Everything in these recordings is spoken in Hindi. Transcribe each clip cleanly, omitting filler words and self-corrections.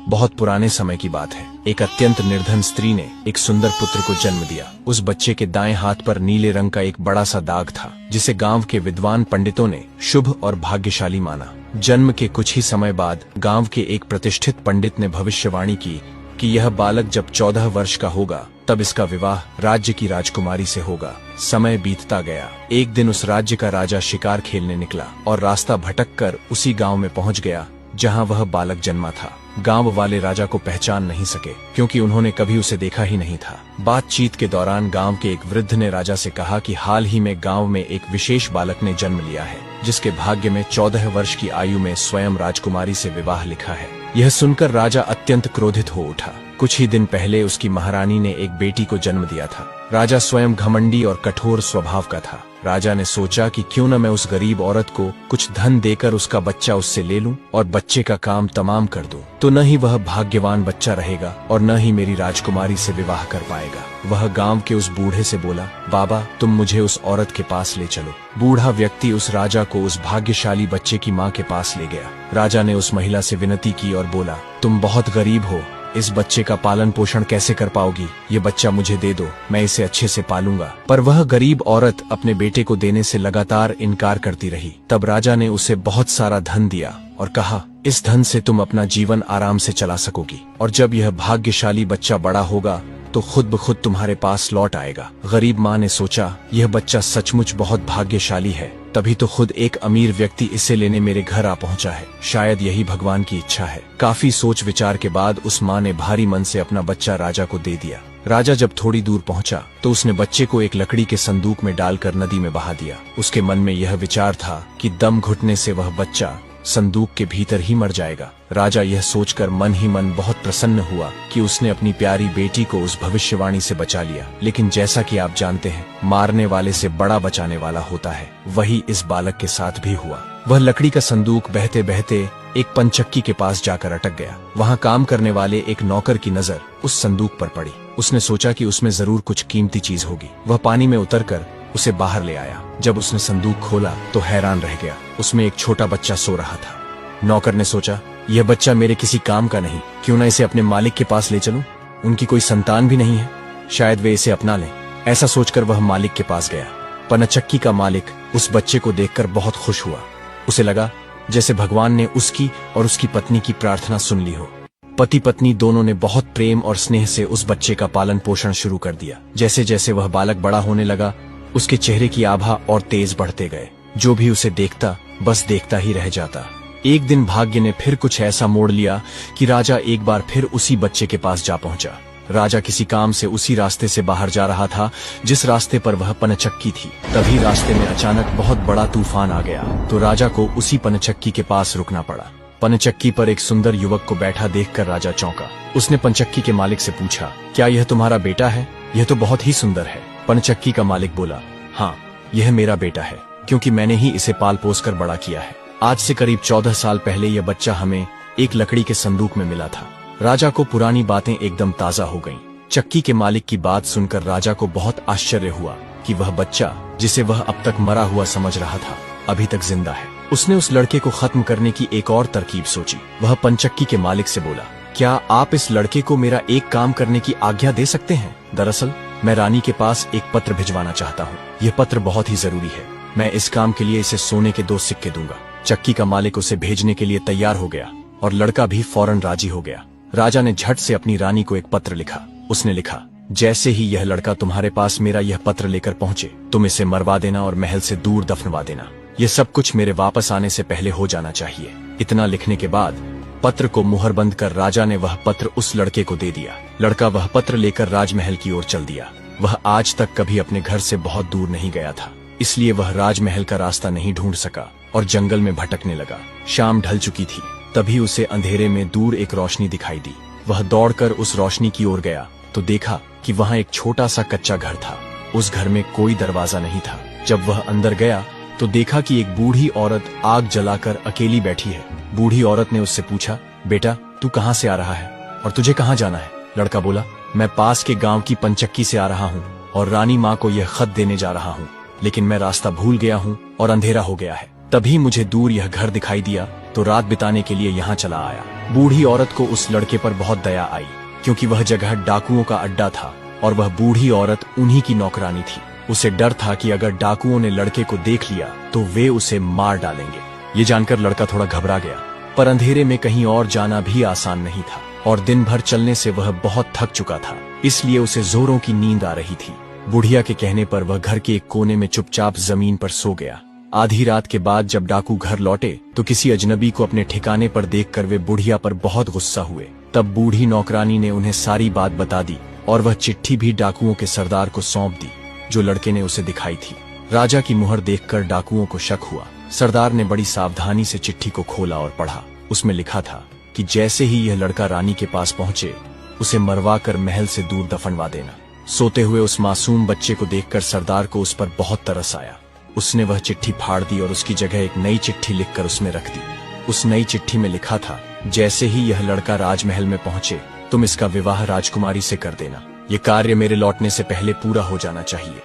बहुत पुराने समय की बात है। एक अत्यंत निर्धन स्त्री ने एक सुंदर पुत्र को जन्म दिया। उस बच्चे के दाएं हाथ पर नीले रंग का एक बड़ा सा दाग था, जिसे गांव के विद्वान पंडितों ने शुभ और भाग्यशाली माना। जन्म के कुछ ही समय बाद गांव के एक प्रतिष्ठित पंडित ने भविष्यवाणी की कि यह बालक जब 14 वर्ष का होगा तब इसका विवाह राज्य की राजकुमारी से होगा। समय बीतता गया। एक दिन उस राज्य का राजा शिकार खेलने निकला और रास्ता भटककर उसी गांव में पहुंच गया जहां वह बालक जन्मा था। गांव वाले राजा को पहचान नहीं सके, क्योंकि उन्होंने कभी उसे देखा ही नहीं था। बातचीत के दौरान गांव के एक वृद्ध ने राजा से कहा कि हाल ही में गांव में एक विशेष बालक ने जन्म लिया है, जिसके भाग्य में 14 वर्ष की आयु में स्वयं राजकुमारी से विवाह लिखा है। यह सुनकर राजा अत्यंत क्रोधित हो उठा। कुछ ही दिन पहले उसकी महारानी ने एक बेटी को जन्म दिया था। राजा स्वयं घमंडी और कठोर स्वभाव का था। राजा ने सोचा कि क्यों न मैं उस गरीब औरत को कुछ धन देकर उसका बच्चा उससे ले लूं और बच्चे का काम तमाम कर दूं, तो न ही वह भाग्यवान बच्चा रहेगा और न ही मेरी राजकुमारी से विवाह कर पाएगा। वह गांव के उस बूढ़े से बोला, बाबा तुम मुझे उस औरत के पास ले चलो। बूढ़ा व्यक्ति उस राजा को उस भाग्यशाली बच्चे की माँ के पास ले गया। राजा ने उस महिला से विनती की और बोला, तुम बहुत गरीब हो, इस बच्चे का पालन पोषण कैसे कर पाओगी? ये बच्चा मुझे दे दो, मैं इसे अच्छे से पालूंगा। पर वह गरीब औरत अपने बेटे को देने से लगातार इनकार करती रही। तब राजा ने उसे बहुत सारा धन दिया और कहा, इस धन से तुम अपना जीवन आराम से चला सकोगी और जब यह भाग्यशाली बच्चा बड़ा होगा तो खुद ब खुद तुम्हारे पास लौट आएगा। गरीब माँ ने सोचा, यह बच्चा सचमुच बहुत भाग्यशाली है, तभी तो खुद एक अमीर व्यक्ति इसे लेने मेरे घर आ पहुंचा है। शायद यही भगवान की इच्छा है। काफी सोच विचार के बाद उस माँ ने भारी मन से अपना बच्चा राजा को दे दिया। राजा जब थोड़ी दूर पहुंचा तो उसने बच्चे को एक लकड़ी के संदूक में डालकर नदी में बहा दिया। उसके मन में यह विचार था कि दम घुटने से वह बच्चा संदूक के भीतर ही मर जाएगा। राजा यह सोचकर मन ही मन बहुत प्रसन्न हुआ कि उसने अपनी प्यारी बेटी को उस भविष्यवाणी से बचा लिया। लेकिन जैसा कि आप जानते हैं, मारने वाले से बड़ा बचाने वाला होता है। वही इस बालक के साथ भी हुआ। वह लकड़ी का संदूक बहते बहते एक पंचक्की के पास जाकर अटक गया। वहाँ काम करने वाले एक नौकर की नजर उस संदूक पर पड़ी। उसने सोचा कि उसमें जरूर कुछ कीमती चीज होगी। वह पानी में उतरकर उसे बाहर ले आया। जब उसने संदूक खोला तो हैरान रह गया। उसमें एक छोटा बच्चा सो रहा था। नौकर ने सोचा, यह बच्चा मेरे किसी काम का नहीं, क्यों न इसे अपने मालिक के पास ले चलूं? उनकी कोई संतान भी नहीं है, शायद वे इसे अपना लें। ऐसा सोचकर वह मालिक के पास गया। पनचक्की का मालिक उस बच्चे को देखकर बहुत खुश हुआ। उसे लगा जैसे भगवान ने उसकी और उसकी पत्नी की प्रार्थना सुन ली हो। पति पत्नी दोनों ने बहुत प्रेम और स्नेह से उस बच्चे का पालन पोषण शुरू कर दिया। जैसे जैसे वह बालक बड़ा होने लगा, उसके चेहरे की आभा और तेज बढ़ते गए। जो भी उसे देखता बस देखता ही रह जाता। एक दिन भाग्य ने फिर कुछ ऐसा मोड़ लिया कि राजा एक बार फिर उसी बच्चे के पास जा पहुंचा। राजा किसी काम से उसी रास्ते से बाहर जा रहा था जिस रास्ते पर वह पनचक्की थी। तभी रास्ते में अचानक बहुत बड़ा तूफान आ गया, तो राजा को उसी पनचक्की के पास रुकना पड़ा। पनचक्की पर एक सुंदर युवक को बैठा देखकर राजा चौंका। उसने पनचक्की के मालिक से पूछा, क्या यह तुम्हारा बेटा है? यह तो बहुत ही सुंदर है। पनचक्की का मालिक बोला, हाँ, यह मेरा बेटा है, क्योंकि मैंने ही इसे पाल पोस कर बड़ा किया है। आज से करीब 14 साल पहले यह बच्चा हमें एक लकड़ी के संदूक में मिला था। राजा को पुरानी बातें एकदम ताजा हो गईं। चक्की के मालिक की बात सुनकर राजा को बहुत आश्चर्य हुआ कि वह बच्चा, जिसे वह अब तक मरा हुआ समझ रहा था, अभी तक जिंदा है। उसने उस लड़के को खत्म करने की एक और तरकीब सोची। वह पंचक्की के मालिक से बोला, क्या आप इस लड़के को मेरा एक काम करने की आज्ञा दे सकते हैं? दरअसल मैं रानी के पास एक पत्र भिजवाना चाहता हूँ। यह पत्र बहुत ही जरूरी है। मैं इस काम के लिए इसे सोने के 2 सिक्के दूंगा। चक्की का मालिक उसे भेजने के लिए तैयार हो गया और लड़का भी फौरन राजी हो गया। राजा ने झट से अपनी रानी को एक पत्र लिखा। उसने लिखा, जैसे ही यह लड़का तुम्हारे पास मेरा यह पत्र लेकर पहुंचे, तुम इसे मरवा देना और महल से दूर दफनवा देना। यह सब कुछ मेरे वापस आने से पहले हो जाना चाहिए। इतना लिखने के बाद पत्र को मुहरबंद कर राजा ने वह पत्र उस लड़के को दे दिया। लड़का वह पत्र लेकर राजमहल की ओर चल दिया। वह आज तक कभी अपने घर से बहुत दूर नहीं गया था, इसलिए वह राजमहल का रास्ता नहीं ढूंढ सका और जंगल में भटकने लगा। शाम ढल चुकी थी। तभी उसे अंधेरे में दूर एक रोशनी दिखाई दी। वह दौड़कर उस रोशनी की ओर गया तो देखा कि वहां एक छोटा सा कच्चा घर था। उस घर में कोई दरवाजा नहीं था। जब वह अंदर गया तो देखा कि एक बूढ़ी औरत आग जलाकर अकेली बैठी है। बूढ़ी औरत ने उससे पूछा, बेटा तू कहाँ से आ रहा है और तुझे कहाँ जाना है? लड़का बोला, मैं पास के गांव की पंचक्की से आ रहा हूँ और रानी माँ को यह खत देने जा रहा हूँ, लेकिन मैं रास्ता भूल गया हूँ और अंधेरा हो गया है। तभी मुझे दूर यह घर दिखाई दिया तो रात बिताने के लिए यहाँ चला आया। बूढ़ी औरत को उस लड़के पर बहुत दया आई, क्योंकि वह जगह डाकुओं का अड्डा था और वह बूढ़ी औरत उन्हीं की नौकरानी थी। उसे डर था कि अगर डाकुओं ने लड़के को देख लिया तो वे उसे मार डालेंगे। ये जानकर लड़का थोड़ा घबरा गया, पर अंधेरे में कहीं और जाना भी आसान नहीं था और दिन भर चलने से वह बहुत थक चुका था, इसलिए उसे जोरों की नींद आ रही थी। बुढ़िया के कहने पर वह घर के एक कोने में चुपचाप जमीन पर सो गया। आधी रात के बाद जब डाकू घर लौटे तो किसी अजनबी को अपने ठिकाने पर देखकर वे बुढ़िया पर बहुत गुस्सा हुए। तब बूढ़ी नौकरानी ने उन्हें सारी बात बता दी और वह चिट्ठी भी डाकुओं के सरदार को सौंप दी, जो लड़के ने उसे दिखाई थी। राजा की मुहर देखकर डाकुओं को शक हुआ। सरदार ने बड़ी सावधानी से चिट्ठी को खोला और पढ़ा। उसमें लिखा था कि जैसे ही यह लड़का रानी के पास पहुंचे, उसे मरवा कर महल से दूर दफनवा देना। सोते हुए उस मासूम बच्चे को देखकर सरदार को उस पर बहुत तरस आया। उसने वह चिट्ठी फाड़ दी और उसकी जगह एक नई चिट्ठी लिखकर उसमें रख दी। उस नई चिट्ठी में लिखा था, जैसे ही यह लड़का राजमहल में पहुंचे, तुम इसका विवाह राजकुमारी से कर देना। ये कार्य मेरे लौटने से पहले पूरा हो जाना चाहिए।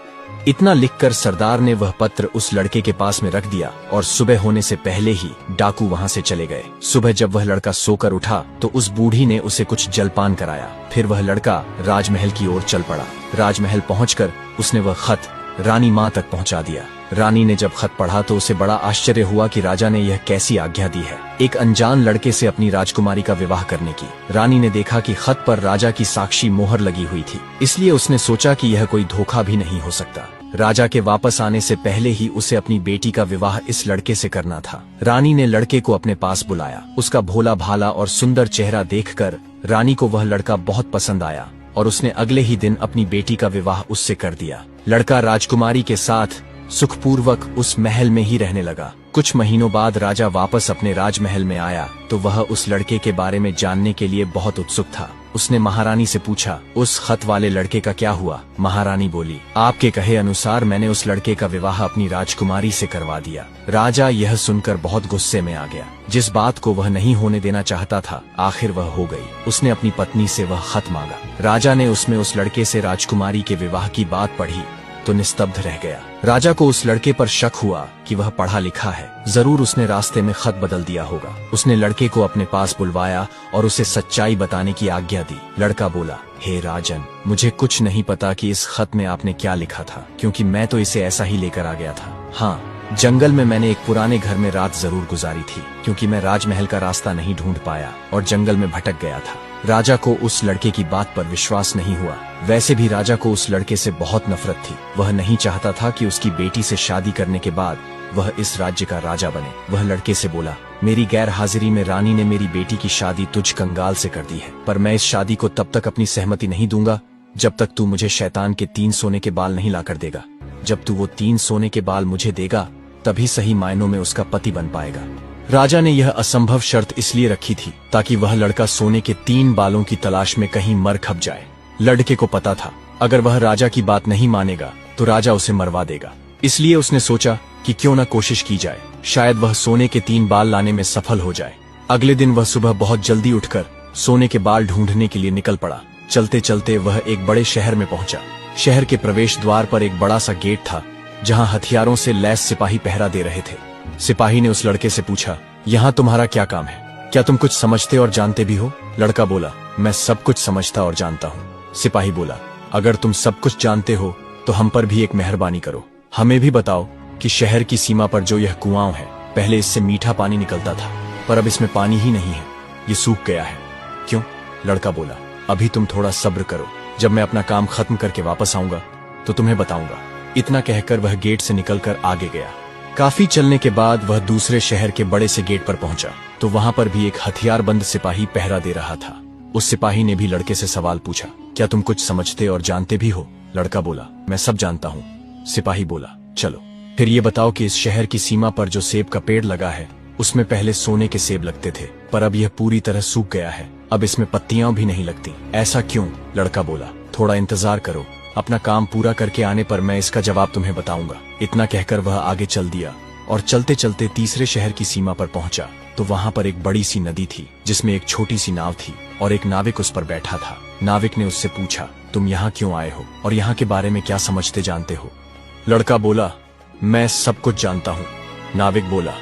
इतना लिखकर सरदार ने वह पत्र उस लड़के के पास में रख दिया और सुबह होने से पहले ही डाकू वहां से चले गए। सुबह जब वह लड़का सोकर उठा तो उस बूढ़ी ने उसे कुछ जलपान कराया। फिर वह लड़का राजमहल की ओर चल पड़ा। राजमहल पहुंचकर उसने वह खत रानी माँ तक पहुंचा दिया। रानी ने जब खत पढ़ा तो उसे बड़ा आश्चर्य हुआ कि राजा ने यह कैसी आज्ञा दी है, एक अनजान लड़के से अपनी राजकुमारी का विवाह करने की। रानी ने देखा कि खत पर राजा की साक्षी मोहर लगी हुई थी, इसलिए उसने सोचा कि यह कोई धोखा भी नहीं हो सकता। राजा के वापस आने से पहले ही उसे अपनी बेटी का विवाह इस लड़के से करना था। रानी ने लड़के को अपने पास बुलाया। उसका भोला भाला और सुंदर चेहरा देखकर रानी को वह लड़का बहुत पसंद आया और उसने अगले ही दिन अपनी बेटी का विवाह उससे कर दिया। लड़का राजकुमारी के साथ सुखपूर्वक उस महल में ही रहने लगा। कुछ महीनों बाद राजा वापस अपने राजमहल में आया तो वह उस लड़के के बारे में जानने के लिए बहुत उत्सुक था। उसने महारानी से पूछा, उस खत वाले लड़के का क्या हुआ? महारानी बोली, आपके कहे अनुसार मैंने उस लड़के का विवाह अपनी राजकुमारी से करवा दिया। राजा यह सुनकर बहुत गुस्से में आ गया। जिस बात को वह नहीं होने देना चाहता था, आखिर वह हो गई। उसने अपनी पत्नी से वह खत मांगा। राजा ने उसमें उस लड़के से राजकुमारी के विवाह की बात पढ़ी तो निस्तब्ध रह गया। राजा को उस लड़के पर शक हुआ कि वह पढ़ा लिखा है, जरूर उसने रास्ते में खत बदल दिया होगा। उसने लड़के को अपने पास बुलवाया और उसे सच्चाई बताने की आज्ञा दी। लड़का बोला, हे राजन, मुझे कुछ नहीं पता कि इस खत में आपने क्या लिखा था, क्योंकि मैं तो इसे ऐसा ही लेकर आ गया था। हाँ, जंगल में मैंने एक पुराने घर में रात जरूर गुजारी थी, क्योंकि मैं राजमहल का रास्ता नहीं ढूंढ पाया और जंगल में भटक गया था। राजा को उस लड़के की बात पर विश्वास नहीं हुआ। वैसे भी राजा को उस लड़के से बहुत नफरत थी। वह नहीं चाहता था कि उसकी बेटी से शादी करने के बाद वह इस राज्य का राजा बने। वह लड़के से बोला, मेरी गैर हाजिरी में रानी ने मेरी बेटी की शादी तुझ कंगाल से कर दी है, पर मैं इस शादी को तब तक अपनी सहमति नहीं दूंगा जब तक तू मुझे शैतान के 3 सोने के बाल नहीं लाकर देगा। जब तू वो 3 सोने के बाल मुझे देगा, तभी सही मायनों में उसका पति बन पाएगा। राजा ने यह असंभव शर्त इसलिए रखी थी ताकि वह लड़का सोने के 3 बालों की तलाश में कहीं मर खप जाए। लड़के को पता था, अगर वह राजा की बात नहीं मानेगा तो राजा उसे मरवा देगा। इसलिए उसने सोचा कि क्यों न कोशिश की जाए, शायद वह सोने के 3 बाल लाने में सफल हो जाए। अगले दिन वह सुबह बहुत जल्दी उठकर सोने के बाल ढूंढने के लिए निकल पड़ा। चलते चलते वह एक बड़े शहर में पहुंचा। शहर के प्रवेश द्वार पर एक बड़ा सा गेट था, जहां हथियारों से लैस सिपाही पहरा दे रहे थे। सिपाही ने उस लड़के से पूछा, यहाँ तुम्हारा क्या काम है? क्या तुम कुछ समझते और जानते भी हो? लड़का बोला, मैं सब कुछ समझता और जानता हूँ। सिपाही बोला, अगर तुम सब कुछ जानते हो तो हम पर भी एक मेहरबानी करो। हमें भी बताओ कि शहर की सीमा पर जो यह कुआं है, पहले इससे मीठा पानी निकलता था, पर अब इसमें पानी ही नहीं है, ये सूख गया है। क्यों? लड़का बोला, अभी तुम थोड़ा सब्र करो, जब मैं अपना काम खत्म करके वापस आऊंगा तो तुम्हें बताऊंगा। इतना कहकर वह गेट से निकलकर आगे गया। काफी चलने के बाद वह दूसरे शहर के बड़े से गेट पर पहुंचा तो वहां पर भी एक हथियारबंद सिपाही पहरा दे रहा था। उस सिपाही ने भी लड़के से सवाल पूछा, क्या तुम कुछ समझते और जानते भी हो? लड़का बोला, मैं सब जानता हूँ। सिपाही बोला, चलो फिर ये बताओ कि इस शहर की सीमा पर जो सेब का पेड़ लगा है, उसमें पहले सोने के सेब लगते थे, पर अब यह पूरी तरह सूख गया है, अब इसमें पत्तियां भी नहीं लगती। ऐसा क्यों? लड़का बोला, थोड़ा इंतजार करो, अपना काम पूरा करके आने पर मैं इसका जवाब तुम्हें बताऊंगा। इतना कहकर वह आगे चल दिया और चलते चलते तीसरे शहर की सीमा पर पहुंचा तो वहां पर एक बड़ी सी नदी थी, जिसमें एक छोटी सी नाव थी और एक नाविक उस पर बैठा था। नाविक ने उससे पूछा, तुम यहाँ क्यों आए हो और यहाँ के बारे में क्या समझते जानते हो? लड़का बोला, मैं सब कुछ जानता हूँ। नाविक बोला,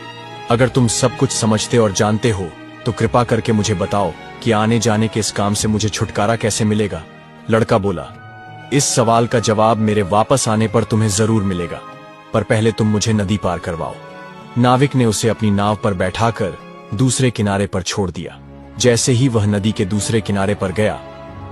अगर तुम सब कुछ समझते और जानते हो तो कृपा करके मुझे बताओ कि आने जाने के इस काम से मुझे छुटकारा कैसे मिलेगा। लड़का बोला, इस सवाल का जवाब मेरे वापस आने पर तुम्हें जरूर मिलेगा, पर पहले तुम मुझे नदी पार करवाओ। नाविक ने उसे अपनी नाव पर बैठाकर दूसरे किनारे पर छोड़ दिया। जैसे ही वह नदी के दूसरे किनारे पर गया,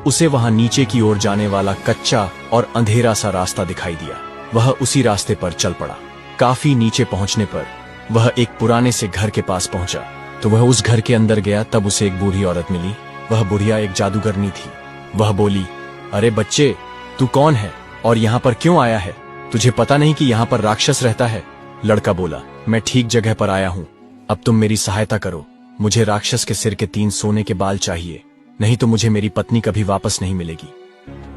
उसे वहां नीचे की ओर जाने वाला कच्चा और अंधेरा सा रास्ता दिखाई दिया। वह उसी रास्ते पर चल पड़ा। काफी नीचे पहुंचने पर वह एक पुराने से घर के पास पहुंचा तो वह उस घर के अंदर गया। तब उसे एक बूढ़ी औरत मिली। वह बुढ़िया एक जादूगरनी थी। वह बोली, अरे बच्चे, तू कौन है और यहाँ पर क्यों आया है? तुझे पता नहीं कि यहाँ पर राक्षस रहता है? लड़का बोला, मैं ठीक जगह पर आया हूँ। अब तुम मेरी सहायता करो। मुझे राक्षस के सिर के 3 सोने के बाल चाहिए, नहीं तो मुझे मेरी पत्नी कभी वापस नहीं मिलेगी।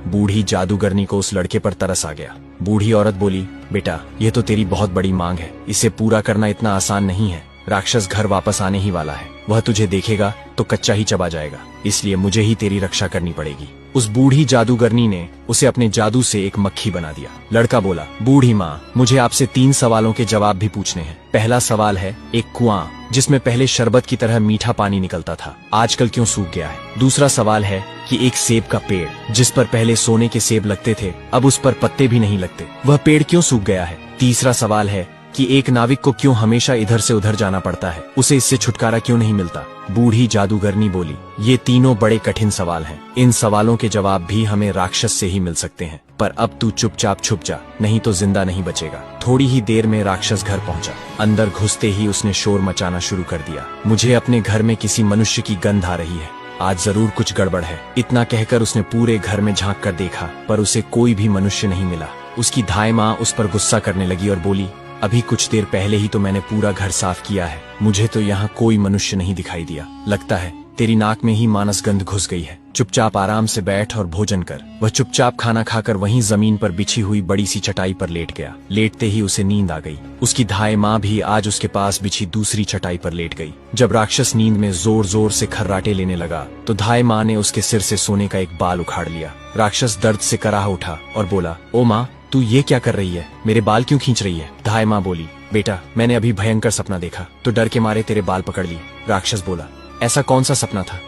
बूढ़ी जादूगरनी को उस लड़के पर तरस आ गया। बूढ़ी औरत बोली, बेटा, यह तो तेरी बहुत बड़ी मांग है, इसे पूरा करना इतना आसान नहीं है। राक्षस घर वापस आने ही वाला है। वह तुझे देखेगा तो कच्चा ही चबा जाएगा, इसलिए मुझे ही तेरी रक्षा करनी पड़ेगी। उस बूढ़ी जादूगरनी ने उसे अपने जादू से एक मक्खी बना दिया। लड़का बोला, बूढ़ी माँ, मुझे आपसे 3 सवालों के जवाब भी पूछने हैं। पहला सवाल है, एक कुआं जिसमें पहले शरबत की तरह मीठा पानी निकलता था, आजकल क्यों सूख गया है? दूसरा सवाल है कि एक सेब का पेड़ जिस पर पहले सोने के सेब लगते थे, अब उस पर पत्ते भी नहीं लगते, वह पेड़ क्यों सूख गया है? तीसरा सवाल है कि एक नाविक को क्यों हमेशा इधर से उधर जाना पड़ता है, उसे इससे छुटकारा क्यों नहीं मिलता? बूढ़ी जादूगरनी बोली, ये तीनों बड़े कठिन सवाल हैं। इन सवालों के जवाब भी हमें राक्षस से ही मिल सकते हैं, पर अब तू चुपचाप छुप जा, नहीं तो जिंदा नहीं बचेगा। थोड़ी ही देर में राक्षस घर पहुंचा। अंदर घुसते ही उसने शोर मचाना शुरू कर दिया। मुझे अपने घर में किसी मनुष्य की गंध आ रही है, आज जरूर कुछ गड़बड़ है। इतना कहकर उसने पूरे घर में झांक कर देखा, पर उसे कोई भी मनुष्य नहीं मिला। उसकी धाई माँ उस पर गुस्सा करने लगी और बोली, अभी कुछ देर पहले ही तो मैंने पूरा घर साफ किया है, मुझे तो यहाँ कोई मनुष्य नहीं दिखाई दिया। लगता है तेरी नाक में ही मानस गंध घुस गई है। चुपचाप आराम से बैठ और भोजन कर। वह चुपचाप खाना खाकर वहीं जमीन पर बिछी हुई बड़ी सी चटाई पर लेट गया। लेटते ही उसे नींद आ गई। उसकी धाई माँ भी आज उसके पास बिछी दूसरी चटाई पर लेट गई। जब राक्षस नींद में जोर जोर से खर्राटे लेने लगा तो धाई माँ ने उसके सिर से सोने का एक बाल उखाड़ लिया। राक्षस दर्द से कराह उठा और बोला, ओ माँ, तू ये क्या कर रही है? मेरे बाल क्यों खींच रही है? धाई माँ बोली, बेटा, मैंने अभी भयंकर सपना देखा तो डर के मारे तेरे बाल पकड़ लिए। राक्षस बोला, ऐसा कौन सा सपना था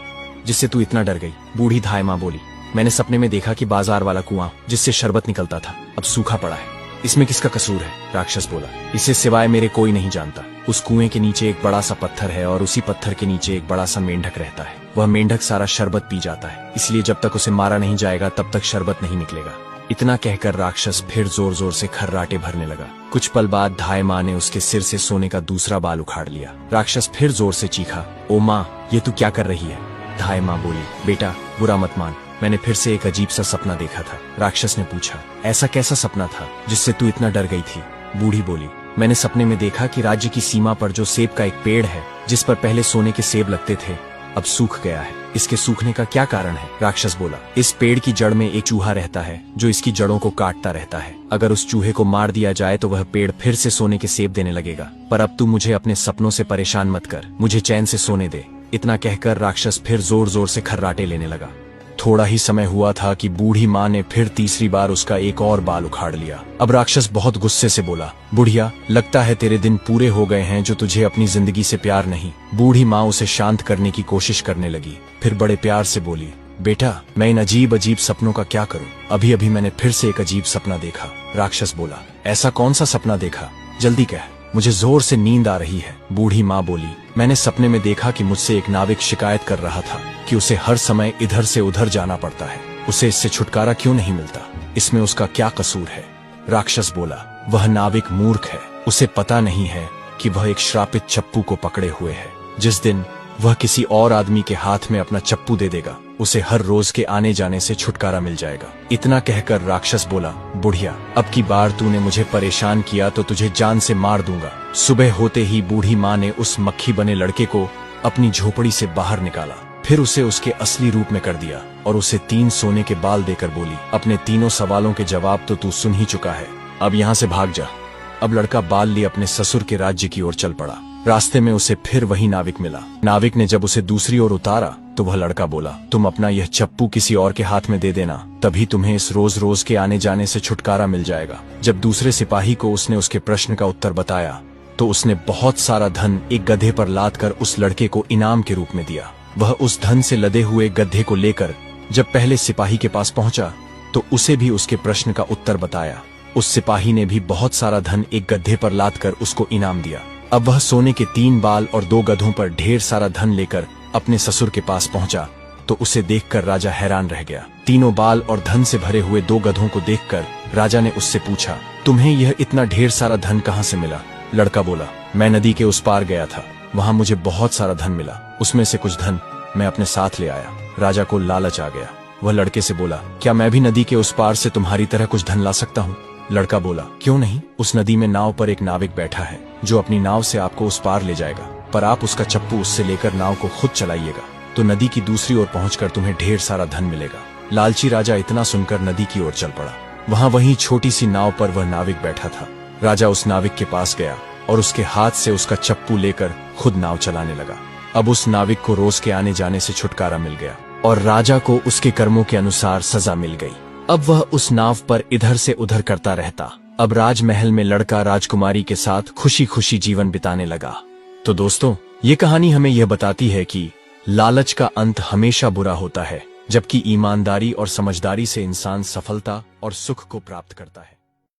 जिससे तू इतना डर गई? बूढ़ी धाई माँ बोली, मैंने सपने में देखा कि बाजार वाला कुआं जिससे शरबत निकलता था अब सूखा पड़ा है, इसमें किसका कसूर है? राक्षस बोला, इसे सिवाय मेरे कोई नहीं जानता। उस कुएं के नीचे एक बड़ा सा पत्थर है और उसी पत्थर के नीचे एक बड़ा सा मेंढक रहता है। वह मेंढक सारा शरबत पी जाता है, इसलिए जब तक उसे मारा नहीं जाएगा तब तक शरबत नहीं निकलेगा। इतना कहकर राक्षस फिर जोर जोर से खर्राटे भरने लगा। कुछ पल बाद धाई माँ ने उसके सिर से सोने का दूसरा बाल उखाड़ लिया। राक्षस फिर जोर से चीखा, ओ माँ, ये तू क्या कर रही है? धाई माँ बोली, बेटा, बुरा मत मान, मैंने फिर से एक अजीब सा सपना देखा था। राक्षस ने पूछा, ऐसा कैसा सपना था जिससे तू इतना डर गई थी? बूढ़ी बोली, मैंने सपने में देखा कि राज्य की सीमा पर जो सेब का एक पेड़ है जिस पर पहले सोने के सेब लगते थे, अब सूख गया है। इसके सूखने का क्या कारण है? राक्षस बोला, इस पेड़ की जड़ में एक चूहा रहता है जो इसकी जड़ों को काटता रहता है। अगर उस चूहे को मार दिया जाए तो वह पेड़ फिर से सोने के सेब देने लगेगा। पर अब तू मुझे अपने सपनों से परेशान मत कर, मुझे चैन से सोने दे। इतना कहकर राक्षस फिर जोर जोर से खर्राटे लेने लगा। थोड़ा ही समय हुआ था कि बूढ़ी माँ ने फिर तीसरी बार उसका एक और बाल उखाड़ लिया। अब राक्षस बहुत गुस्से से बोला, बुढ़िया, लगता है तेरे दिन पूरे हो गए हैं जो तुझे अपनी जिंदगी से प्यार नहीं। बूढ़ी माँ उसे शांत करने की कोशिश करने लगी, फिर बड़े प्यार से बोली, बेटा, मैं इन अजीब अजीब सपनों का क्या करूं? अभी अभी मैंने फिर से एक अजीब सपना देखा। राक्षस बोला, ऐसा कौन सा सपना देखा? जल्दी कह, मुझे जोर से नींद आ रही है। बूढ़ी माँ बोली, मैंने सपने में देखा कि मुझसे एक नाविक शिकायत कर रहा था कि उसे हर समय इधर से उधर जाना पड़ता है, उसे इससे छुटकारा क्यों नहीं मिलता? इसमें उसका क्या कसूर है? राक्षस बोला, वह नाविक मूर्ख है, उसे पता नहीं है कि वह एक श्रापित चप्पू को पकड़े हुए है। जिस दिन वह किसी और आदमी के हाथ में अपना चप्पू दे देगा, उसे हर रोज के आने जाने से छुटकारा मिल जाएगा। इतना कहकर राक्षस बोला, बुढ़िया, अब की बार तूने मुझे परेशान किया तो तुझे जान से मार दूंगा। सुबह होते ही बूढ़ी माँ ने उस मक्खी बने लड़के को अपनी झोपड़ी से बाहर निकाला, फिर उसे उसके असली रूप में कर दिया और उसे 3 सोने के बाल देकर बोली, अपने तीनों सवालों के जवाब तो तू सुन ही चुका है, अब यहाँ से भाग जा। अब लड़का बाल लिए अपने ससुर के राज्य की ओर चल पड़ा। रास्ते में उसे फिर वही नाविक मिला। नाविक ने जब उसे दूसरी ओर उतारा तो वह लड़का बोला, तुम अपना यह चप्पू किसी और के हाथ में दे देना, तभी तुम्हें इस रोज रोज के आने जाने से छुटकारा मिल जाएगा। जब दूसरे सिपाही को उसने उसके प्रश्न का उत्तर बताया तो उसने बहुत सारा धन एक गधे पर लाद कर उस लड़के को इनाम के रूप में दिया। वह उस धन से लदे हुए गधे को लेकर जब पहले सिपाही के पास पहुंचा तो उसे भी उसके प्रश्न का उत्तर बताया। उस सिपाही ने भी बहुत सारा धन एक गधे पर लाद कर उसको इनाम दिया। अब वह सोने के 3 बाल और 2 गधों पर ढेर सारा धन लेकर अपने ससुर के पास पहुंचा तो उसे देखकर राजा हैरान रह गया। तीनों बाल और धन से भरे हुए 2 गधों को देखकर राजा ने उससे पूछा, तुम्हें यह इतना ढेर सारा धन कहाँ से मिला? लड़का बोला, मैं नदी के उस पार गया था, वहां मुझे बहुत सारा धन मिला, उसमें से कुछ धन मैं अपने साथ ले आया। राजा को लालच आ गया। वह लड़के से बोला, क्या मैं भी नदी के उस पार से तुम्हारी तरह कुछ धन ला सकता हूँ? लड़का बोला, क्यों नहीं। उस नदी में नाव पर एक नाविक बैठा है जो अपनी नाव से आपको उस पार ले जाएगा, पर आप उसका चप्पू उससे लेकर नाव को खुद चलाइएगा तो नदी की दूसरी ओर पहुंचकर तुम्हें ढेर सारा धन मिलेगा। लालची राजा इतना सुनकर नदी की ओर चल पड़ा। वहीं छोटी सी नाव पर वह नाविक बैठा था। राजा उस नाविक के पास गया और उसके हाथ से उसका चप्पू लेकर खुद नाव चलाने लगा। अब उस नाविक को रोज के आने जाने से छुटकारा मिल गया और राजा को उसके कर्मों के अनुसार सजा मिल गई। अब वह उस नाव पर इधर से उधर करता रहता। अब राजमहल में लड़का राजकुमारी के साथ खुशी खुशी जीवन बिताने लगा। तो दोस्तों, ये कहानी हमें यह बताती है कि लालच का अंत हमेशा बुरा होता है, जबकि ईमानदारी और समझदारी से इंसान सफलता और सुख को प्राप्त करता है।